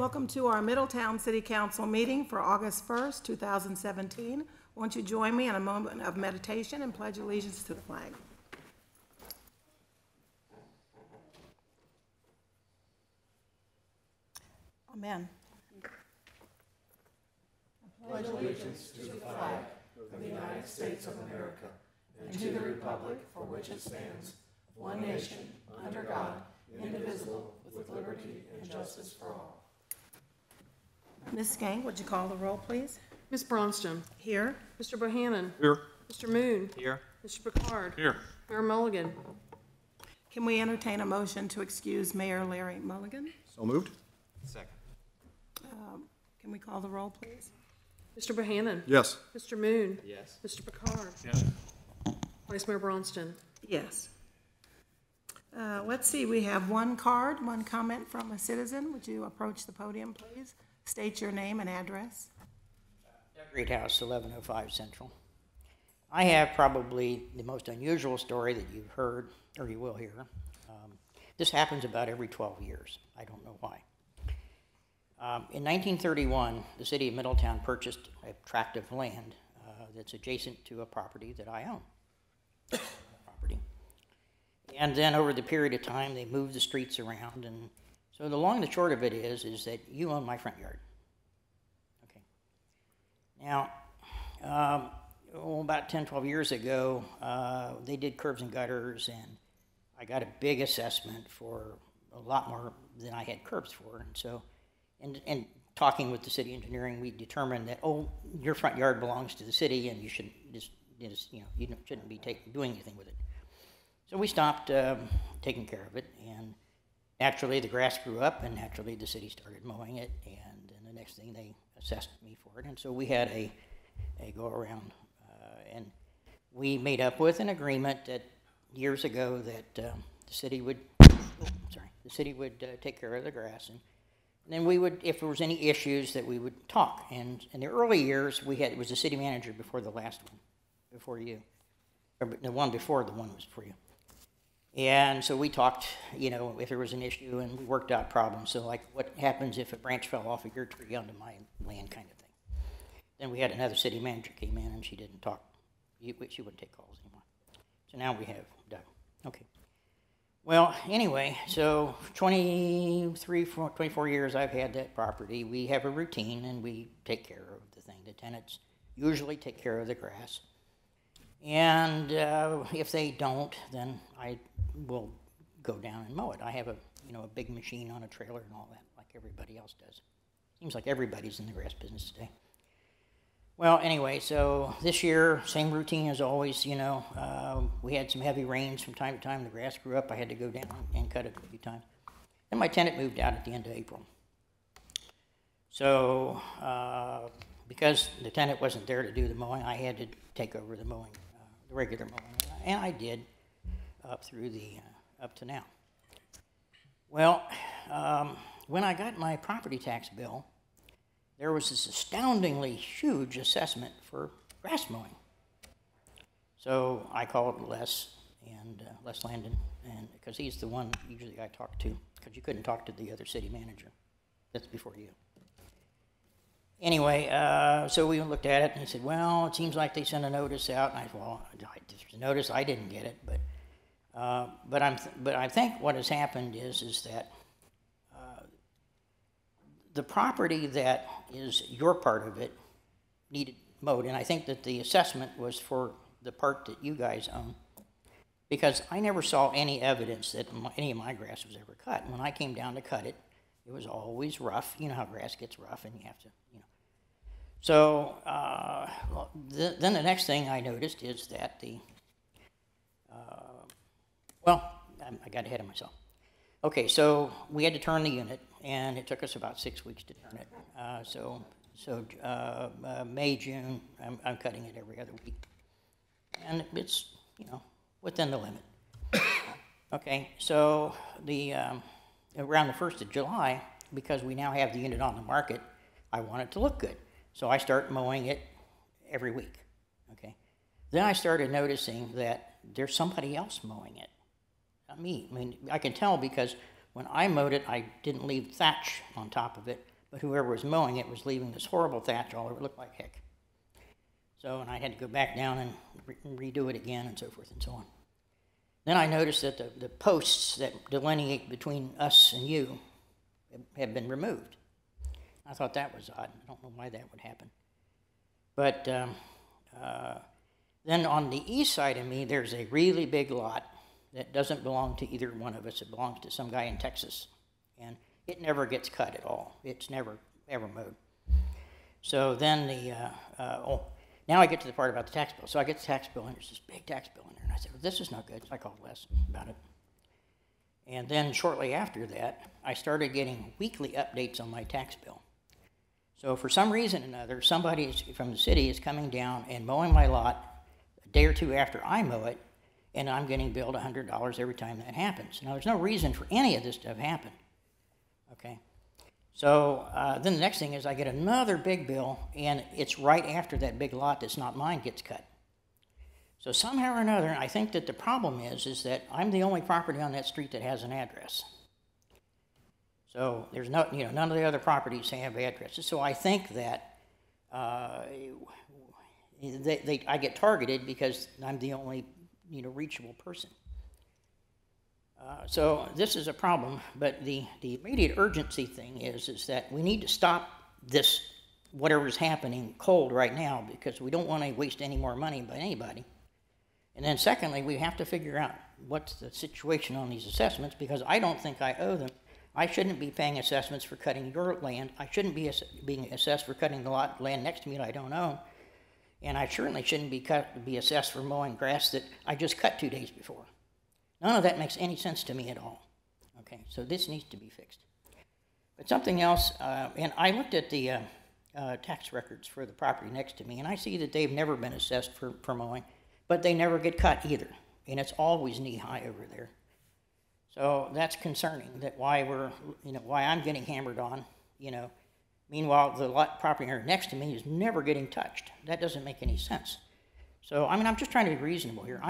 Welcome to our Middletown City Council meeting for August 1st, 2017. Won't you join me in a moment of meditation and pledge allegiance to the flag? Amen. I pledge allegiance to the flag of the United States of America and to the republic for which it stands, one nation, under God, indivisible, with liberty and justice for all. Ms. Skank, would you call the roll, please? Ms. Bronston. Here. Mr. Bohannon. Here. Mr. Moon. Here. Mr. Picard. Here. Mayor Mulligan. Can we entertain a motion to excuse Mayor Larry Mulligan? So moved. Second. Can we call the roll, please? Mr. Bohannon. Yes. Mr. Moon. Yes. Mr. Picard. Yes. Vice Mayor Bronston. Yes. Let's see, we have one card, one comment from a citizen. Would you approach the podium, please? State your name and address. Great House, 1105 Central. I have probably the most unusual story that you've heard, or you will hear. This happens about every 12 years. I don't know why. In 1931, the city of Middletown purchased a tract of land that's adjacent to a property that I own. Property. And then over the period of time, they moved the streets around, and so the long and the short of it is that you own my front yard. Okay. Now, about 10, 12 years ago, they did curbs and gutters, and I got a big assessment for a lot more than I had curbs for. And so, and talking with the city engineering, we determined that, oh, your front yard belongs to the city, and you shouldn't shouldn't be doing anything with it. So we stopped taking care of it, and naturally the grass grew up, and naturally the city started mowing it, and then the next thing they assessed me for it. And so we had a go-around, and we made up with an agreement that years ago that the city would take care of the grass, and then we would, if there was any issues, that we would talk. And in the early years, it was the city manager before the last one, before you, or the one before the one was before you. And so we talked, if there was an issue, and we worked out problems. So like, what happens if a branch fell off of your tree onto my land, kind of thing. Then we had another city manager came in, and she didn't talk. She wouldn't take calls anymore. So now we have Doug. Okay. Well, anyway, so 24 years I've had that property. We have a routine, and we take care of the thing. The tenants usually take care of the grass. And if they don't, then I will go down and mow it. I have a big machine on a trailer and all that, like everybody else does. Seems like everybody's in the grass business today. Well, anyway, so this year, same routine as always. We had some heavy rains from time to time. The grass grew up. I had to go down and cut it a few times. Then my tenant moved out at the end of April. So because the tenant wasn't there to do the mowing, I had to take over the mowing, the regular mowing, and I did up to now. Well, when I got my property tax bill, there was this astoundingly huge assessment for grass mowing. So I called Les Landon, and because he's the one usually I talk to, because you couldn't talk to the other city manager. That's before you. Anyway, so we looked at it, and he said, well, it seems like they sent a notice out. And I said, well, there's a notice, I didn't get it, but I think what has happened is that the property that is your part of it needed mowed, and I think that the assessment was for the part that you guys own, because I never saw any evidence that any of my grass was ever cut. And when I came down to cut it, it was always rough. You know how grass gets rough, and you have to, So then the next thing I noticed is that I got ahead of myself. Okay, so we had to turn the unit, and it took us about 6 weeks to turn it. May, June, I'm cutting it every other week. And it's, within the limit. Okay, so around the 1st of July, because we now have the unit on the market, I want it to look good. So I start mowing it every week, okay? Then I started noticing that there's somebody else mowing it, not me. I mean, I can tell because when I mowed it, I didn't leave thatch on top of it, but whoever was mowing it was leaving this horrible thatch all over. It looked like heck. So, and I had to go back down and redo it again and so forth and so on. Then I noticed that the posts that delineate between us and you have been removed. I thought that was odd. I don't know why that would happen. But then on the east side of me, there's a really big lot that doesn't belong to either one of us. It belongs to some guy in Texas. And it never gets cut at all. It's never, ever mowed. So then now I get to the part about the tax bill. So I get the tax bill, and there's this big tax bill in there. And I said, well, this is not good. So I called Les about it. And then shortly after that, I started getting weekly updates on my tax bill. So for some reason or another, somebody from the city is coming down and mowing my lot a day or two after I mow it, and I'm getting billed $100 every time that happens. Now, there's no reason for any of this to have happened. Okay? So then the next thing is I get another big bill, and it's right after that big lot that's not mine gets cut. So somehow or another, I think that the problem is that I'm the only property on that street that has an address. So there's no, none of the other properties have addresses. So I think that I get targeted because I'm the only, reachable person. So this is a problem, but the immediate urgency thing is that we need to stop this, whatever's happening, cold right now, because we don't want to waste any more money by anybody. And then secondly, we have to figure out what's the situation on these assessments, because I don't think I owe them. I shouldn't be paying assessments for cutting your land. I shouldn't be being assessed for cutting the land next to me that I don't own. And I certainly shouldn't be assessed for mowing grass that I just cut 2 days before. None of that makes any sense to me at all. Okay, so this needs to be fixed. But something else, and I looked at the tax records for the property next to me, and I see that they've never been assessed for mowing, but they never get cut either, and it's always knee-high over there. So that's concerning, that why I'm getting hammered on, Meanwhile, the property owner next to me is never getting touched. That doesn't make any sense. So, I'm just trying to be reasonable here.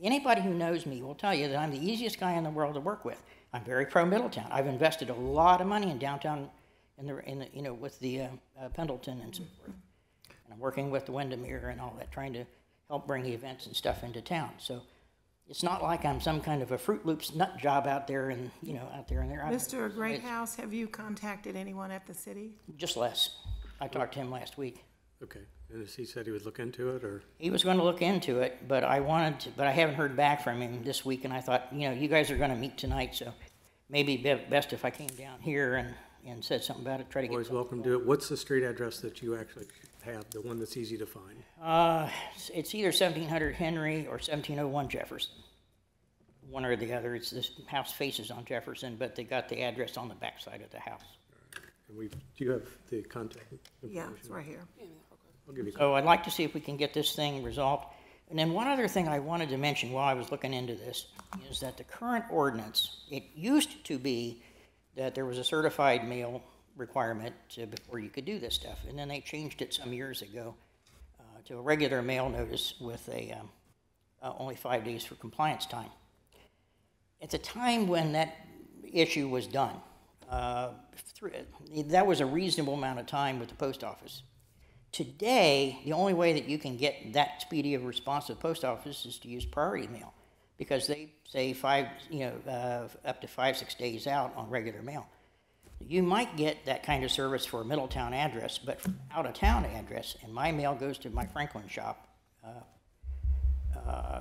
Anybody who knows me will tell you that I'm the easiest guy in the world to work with. I'm very pro-Middletown. I've invested a lot of money in downtown, with the Pendleton and so forth. And I'm working with the Windermere and all that, trying to help bring events and stuff into town. So, it's not like I'm some kind of a Fruit Loops nut job out there and, out there and there. Mr. Greathouse, have you contacted anyone at the city? Just Les. I talked to him last week. Okay, and he said he would look into it, or? He was going to look into it, but I haven't heard back from him this week, and I thought, you guys are going to meet tonight, so maybe best if I came down here and said something about it, try to get. Always welcome to it. What's the street address that you actually have, the one that's easy to find? It's either 1700 Henry or 1701 Jefferson. One or the other. It's this house faces on Jefferson, but they got the address on the back side of the house. And do you have the contact information? Yeah, it's right here. I'll give you. So I'd like to see if we can get this thing resolved. And then one other thing I wanted to mention while I was looking into this is that the current ordinance, it used to be that there was a certified mail requirement before you could do this stuff. And then they changed it some years ago to a regular mail notice with only 5 days for compliance time. At the time when that issue was done, that was a reasonable amount of time with the post office. Today, the only way that you can get that speedy of response to the post office is to use priority mail, because they say up to 5-6 days out on regular mail. You might get that kind of service for a Middletown address, but for out-of-town address, and my mail goes to my Franklin shop.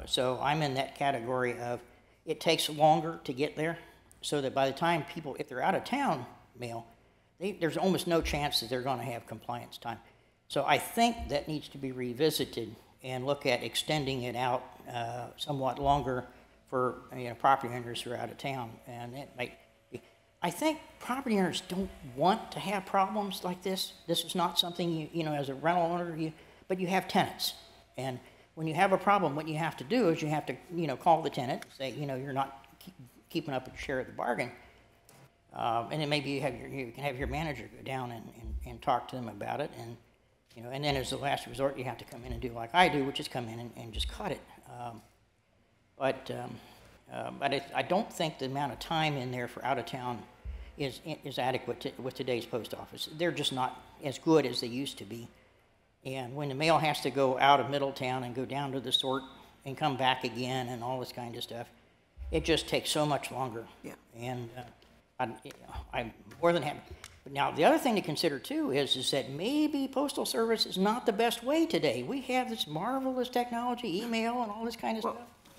So I'm in that category of it takes longer to get there, so that by the time people, if they're out-of-town mail, there's almost no chance that they're going to have compliance time. So I think that needs to be revisited and look at extending it out somewhat longer for property owners who are out of town. And it might be, I think property owners don't want to have problems like this. This is not something as a rental owner, but you have tenants. And when you have a problem, what you have to do is you have to call the tenant, say you're not keeping up a share of the bargain. And then maybe you can have your manager go down and talk to them about it, and and then as a last resort, you have to come in and do like I do, which is come in and just cut it. But I don't think the amount of time in there for out of town is adequate with today's post office. They're just not as good as they used to be. And when the mail has to go out of Middletown and go down to the sort and come back again and all this kind of stuff, it just takes so much longer. Yeah. And I'm more than happy. But now, the other thing to consider, too, is that maybe Postal Service is not the best way today. We have this marvelous technology, email and all this kind of stuff.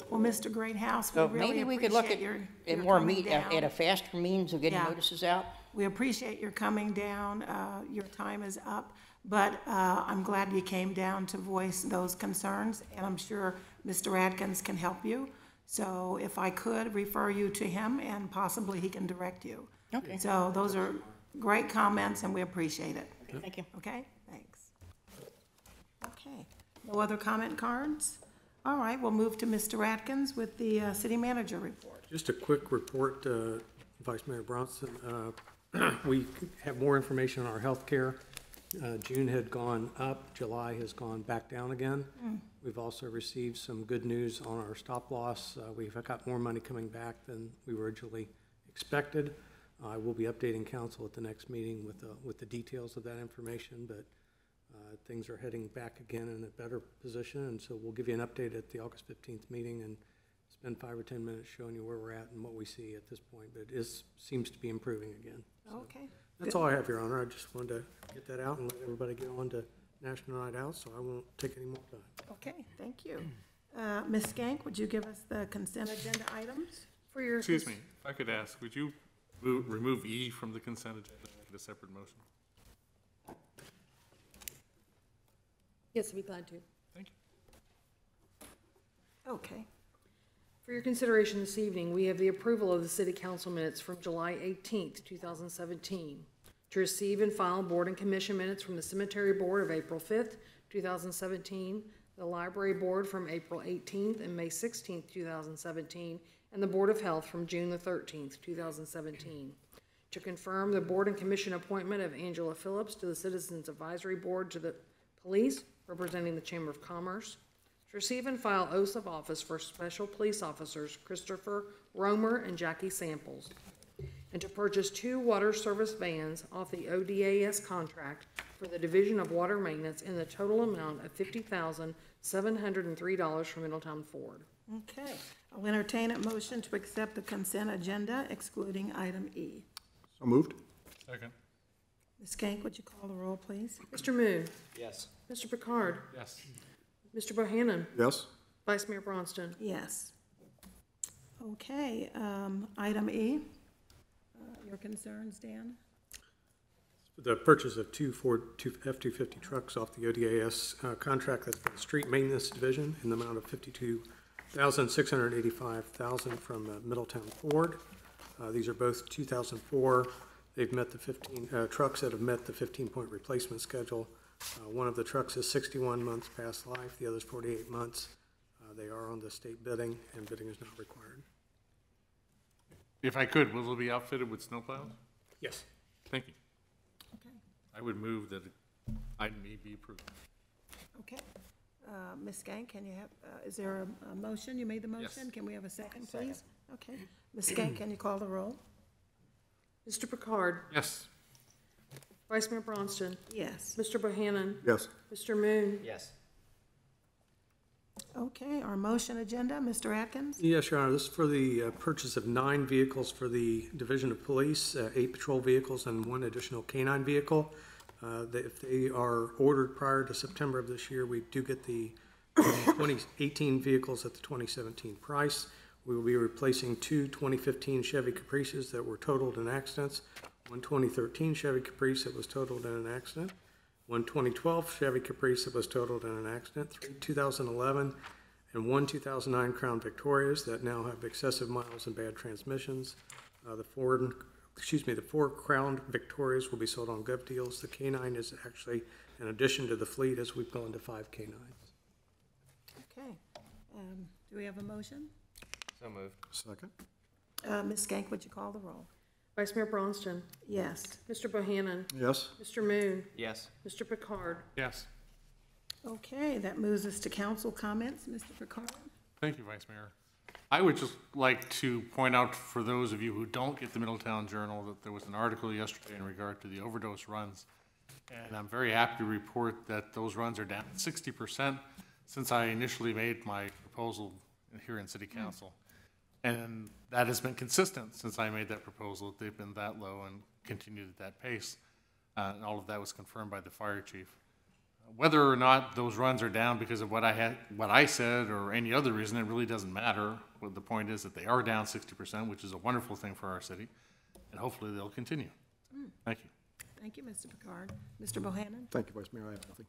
Well, Mr. Greathouse, we So really maybe we could look appreciate at your more coming down. at a faster means of getting Yeah. notices out. We appreciate your coming down. Your time is up, but I'm glad you came down to voice those concerns, and I'm sure Mr. Atkins can help you. So if I could refer you to him, and possibly he can direct you. Okay. So those are great comments, and we appreciate it. Okay, thank you. Okay, thanks. Okay, no other comment cards? All right, we'll move to Mr. Atkins with the city manager report. Just a quick report, Vice Mayor Bronson. We have more information on our healthcare. June had gone up, July has gone back down again. We've also received some good news on our stop loss. We've got more money coming back than we originally expected. I will be updating council at the next meeting with the details of that information, but things are heading back again in a better position, and so we'll give you an update at the August 15th meeting and spend 5 or 10 minutes showing you where we're at and what we see at this point, but it seems to be improving again. So Okay. that's all I have, Your Honor. I just wanted to get that out and let everybody get on to National Night Out, so I won't take any more time. Okay, thank you. Ms. Skank, would you give us the consent agenda items? For your. Excuse me, if I could ask, would you remove E from the consent agenda and make it a separate motion? Yes, I'd be glad to. Thank you. Okay, For your consideration this evening, we have the approval of the city council minutes from July 18th, 2017. To receive and file board and commission minutes from the cemetery board of April 5th, 2017, the library board from April 18th and May 16th, 2017, and the Board of Health from June the 13th, 2017. To confirm the board and commission appointment of Angela Phillips to the Citizens Advisory Board to the Police, representing the Chamber of Commerce. To receive and file oaths of office for special police officers Christopher Romer and Jackie Samples. And to purchase 2 water service vans off the ODAS contract for the Division of Water Maintenance in the total amount of $50,703 from Middletown Ford. okay. I'll entertain a motion to accept the consent agenda excluding item E. So moved. Second. Ms. Skank, would you call the roll, please? Mr. Moon? Yes. Mr. Picard? Yes. Mr. Bohannon? Yes. Vice Mayor Bronston? Yes. Okay, item E. Your concerns, Dan? The purchase of 2 Ford F-250 trucks off the ODAS contract, that's for the Street Maintenance Division, in the amount of $52,685,000 from Middletown Ford. These are both 2004. They've met the 15 trucks that have met the 15-point replacement schedule. One of the trucks is 61 months past life, the other's 48 months. They are on the state bidding, and bidding is not required. If I could, will it be outfitted with snowplows? Yes. Thank you. Okay. I would move that item E be approved. Okay. Ms. Skank, can you have, is there a motion? You made the motion? Yes. Can we have a second, please? Okay. Ms. Skank, can you call the roll? Mr. Picard? Yes. Vice Mayor Bronston? Yes. Mr. Bohannon? Yes. Mr. Moon? Yes. Okay, our motion agenda, Mr. Atkins? Yes, Your Honor, this is for the purchase of 9 vehicles for the Division of Police, 8 patrol vehicles and 1 additional canine vehicle. If they are ordered prior to September of this year, we do get the 2018 vehicles at the 2017 price. We will be replacing 2 2015 Chevy Caprices that were totaled in accidents, 1 2013 Chevy Caprice that was totaled in an accident, 1 2012 Chevy Caprice that was totaled in an accident, 3 2011, and 1 2009 Crown Victorias that now have excessive miles and bad transmissions. The 4 Crown Victorias will be sold on Gov Deals. The K9 is actually an addition to the fleet as we've gone to 5 K9s. Okay. Do we have a motion? So moved. Second. Ms. Skank, would you call the roll? Vice Mayor Bronston? Yes. Mr. Bohannon? Yes. Mr. Moon? Yes. Mr. Picard? Yes. Okay, that moves us to council comments. Mr. Picard? Thank you, Vice Mayor. I would just like to point out for those of you who don't get the Middletown Journal that there was an article yesterday in regard to the overdose runs. And I'm very happy to report that those runs are down 60% since I initially made my proposal here in City Council. And that has been consistent since I made that proposal. They've been that low and continued at that pace. And all of that was confirmed by the fire chief. Whether or not those runs are down because of what I said or any other reason, it really doesn't matter. But the point is that they are down 60%, which is a wonderful thing for our city, and hopefully they'll continue. Thank you. Thank you, Mr. Picard. Mr. Bohannon? Thank you, Vice Mayor. I have nothing.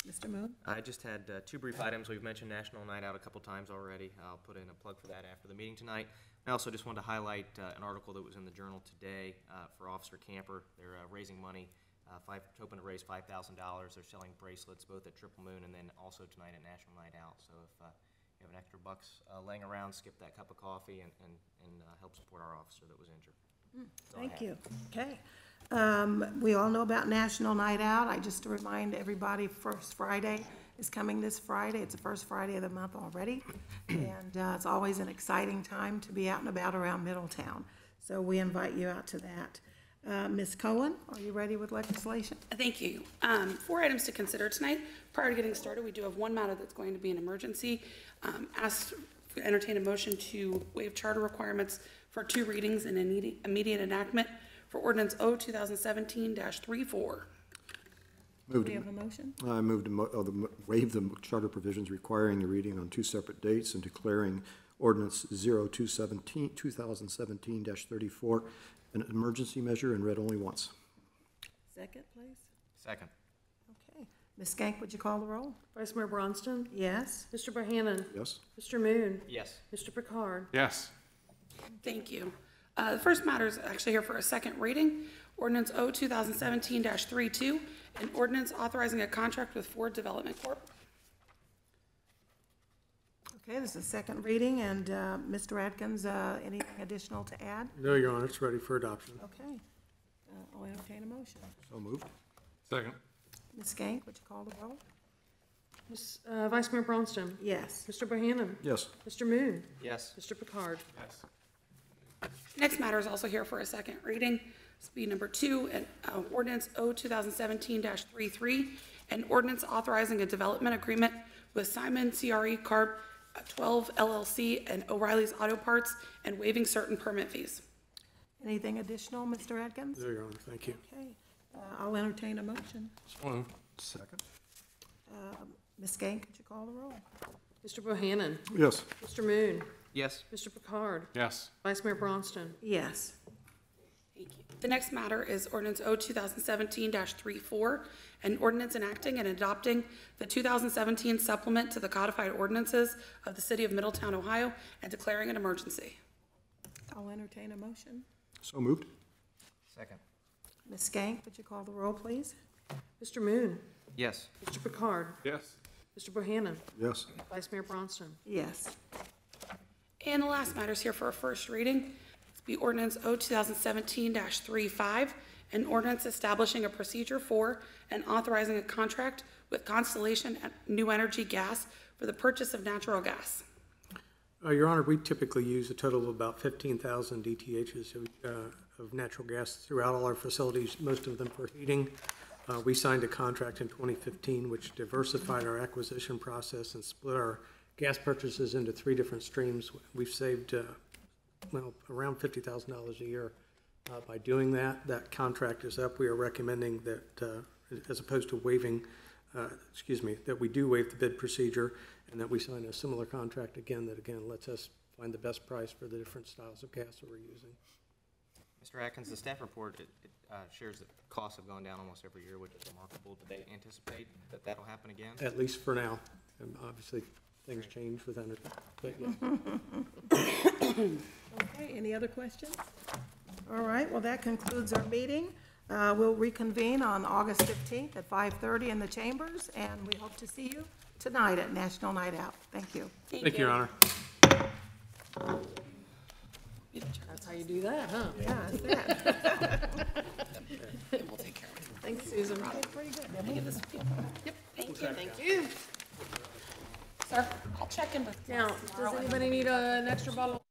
Mr. Moon? I just had two brief items. We've mentioned National Night Out a couple times already. I'll put in a plug for that after the meeting tonight. I also just wanted to highlight an article that was in the Journal today for Officer Camper. They're raising money, hoping to raise $5,000. They're selling bracelets both at Triple Moon and then also tonight at National Night Out. So if you have an extra bucks laying around, skip that cup of coffee and help support our officer that was injured. Thank you. Okay. We all know about National Night Out. Just to remind everybody, First Friday is coming this Friday. It's the first Friday of the month already. And it's always an exciting time to be out and about around Middletown. So we invite you out to that. Ms. Cohen, are you ready with legislation? Thank you. 4 items to consider tonight. Prior to getting started, we do have one matter that's going to be an emergency. Entertain a motion to waive charter requirements for 2 readings and immediate enactment for ordinance O 2017-34. Do we have a motion? I move to waive the charter provisions requiring the reading on 2 separate dates and declaring ordinance 2017-34 an emergency measure and read only once. Second, please. Second. Okay. Ms. Skank, would you call the roll? Vice Mayor Bronston? Yes. Mr. Bohannon? Yes? Mr. Moon? Yes. Mr. Picard? Yes. Thank you. The first matter is actually here for a second reading. Ordinance O 2017-32, an ordinance authorizing a contract with Ford Development Corp. Okay, this is the second reading, and Mr. Atkins, anything additional to add? No, Your Honor, it's ready for adoption. Okay. I'll entertain a motion. So moved. Second. Ms. Skank, would you call the roll? Vice Mayor Bronston? Yes. Mr. Bohannon? Yes. Mr. Moon? Yes. Mr. Picard? Yes. Next matter is also here for a second reading. This will be number 2, and ordinance O 2017-33, an ordinance authorizing a development agreement with Simon CRE Carp 12 LLC and O'Reilly's Auto Parts and waiving certain permit fees. Anything additional, Mr. Atkins? No, Your Honor, thank you. Okay. I'll entertain a motion. So moved. Second. Ms. Skank, could you call the roll? Mr. Bohannon? Yes. Mr. Moon? Yes. Mr. Picard? Yes. Vice Mayor Bronston? Yes. Thank you. The next matter is ordinance O 2017-34, an ordinance enacting and adopting the 2017 supplement to the codified ordinances of the city of Middletown, Ohio, and declaring an emergency. I'll entertain a motion. So moved. Second. Ms. Skank, would you call the roll, please? Mr. Moon? Yes. Mr. Picard? Yes. Mr. Bohannon? Yes. Vice Mayor Bronston? Yes. And the last matter is here for a first reading. It's be ordinance O 2017-35, an ordinance establishing a procedure for and authorizing a contract with Constellation New Energy Gas for the purchase of natural gas. Your Honor, we typically use a total of about 15,000 DTHs of natural gas throughout all our facilities, most of them for heating. We signed a contract in 2015 which diversified our acquisition process and split our gas purchases into 3 different streams. We've saved, around $50,000 a year by doing that. That contract is up. We are recommending that, as opposed to waiving, that we do waive the bid procedure and that we sign a similar contract again that again lets us find the best price for the different styles of gas that we're using. Mr. Atkins, the staff report shares that costs have gone down almost every year, which is remarkable. Do they anticipate that that'll happen again? At least for now. And obviously, things change with energy, but yeah. Okay, any other questions? All right, well, that concludes our meeting. We'll reconvene on August 15th at 5:30 in the chambers, and we hope to see you tonight at National Night Out. Thank you. Thank you, Your Honor. That's how you do that, huh? Yeah, that's that. We'll take care of it. Thanks, Susan. Let me give this to people. Yep. Thank you. Thank you. Sir, I'll check in with. Now, does anybody need an extra bottle